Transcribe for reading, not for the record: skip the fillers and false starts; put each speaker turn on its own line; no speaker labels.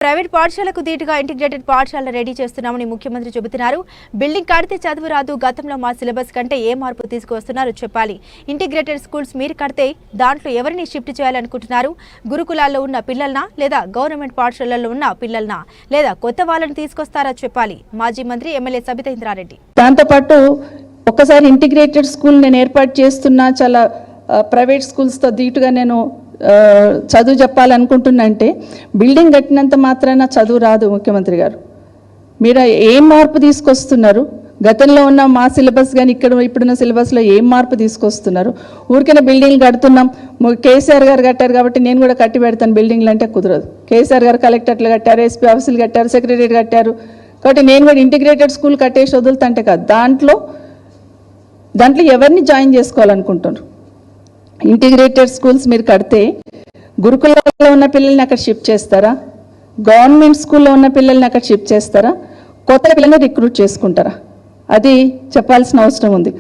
Private పాఠశాలకు దీటుగా integrated పాఠశాల రెడీ చేస్తున్నామని ముఖ్యమంత్రి చెబుతున్నారు. బిల్డింగ్ కడితే చదువు రాదు, గతంలో మా సిలబస్ కంటే ఏ మార్పు తీసుకువస్తున్నారో చెప్పాలి. ఇంటిగ్రేటెడ్ స్కూల్స్ మీరు కడితే దాంట్లో ఎవరిని షిఫ్ట్ చేయాలనుకుంటున్నారు? గురుకులాల్లో ఉన్న పిల్లలనా లేదా గవర్నమెంట్ పాఠశాలల్లో ఉన్న పిల్లలనా లేదా కొత్త వాళ్ళని తీసుకొస్తారా చెప్పాలి. మాజీ మంత్రి ఎమ్మెల్యే సబితా ఇంద్రారెడ్డి.
దాంతోపాటు ఒక్కసారి ఇంటిగ్రేటెడ్ స్కూల్ నేను ఏర్పాటు చేస్తున్నా, చాలా ప్రైవేట్ స్కూల్స్తో దీటుగా నేను చదువు చెప్పాలనుకుంటున్నా అంటే బిల్డింగ్ కట్టినంత మాత్రాన చదువు రాదు. ముఖ్యమంత్రి గారు, మీరు ఏం మార్పు తీసుకొస్తున్నారు? గతంలో ఉన్న మా సిలబస్ కానీ ఇప్పుడున్న సిలబస్లో ఏం మార్పు తీసుకొస్తున్నారు? ఊరికైనా బిల్డింగ్లు కడుతున్నాం, కేసీఆర్ గారు కట్టారు కాబట్టి నేను కూడా కట్టి పెడతాను బిల్డింగ్లు అంటే కుదరదు. కేసీఆర్ గారు కలెక్టర్లు కట్టారు, ఎస్పీ ఆఫీసులు కట్టారు, సెక్రటరీ కట్టారు, కాబట్టి నేను కూడా ఇంటిగ్రేటెడ్ స్కూల్ కట్టేసి వదులుతుంటే కాదు. దాంట్లో ఎవరిని జాయిన్ చేసుకోవాలనుకుంటున్నారు? ఇంటిగ్రేటెడ్ స్కూల్స్ మీరు కడితే గురుకులాల్లో ఉన్న పిల్లల్ని అక్కడ షిఫ్ట్ చేస్తారా? గవర్నమెంట్ స్కూల్లో ఉన్న పిల్లల్ని అక్కడ షిఫ్ట్ చేస్తారా? కొత్త పిల్లల్ని రిక్రూట్ చేసుకుంటారా? అది చెప్పాల్సిన అవసరం ఉంది.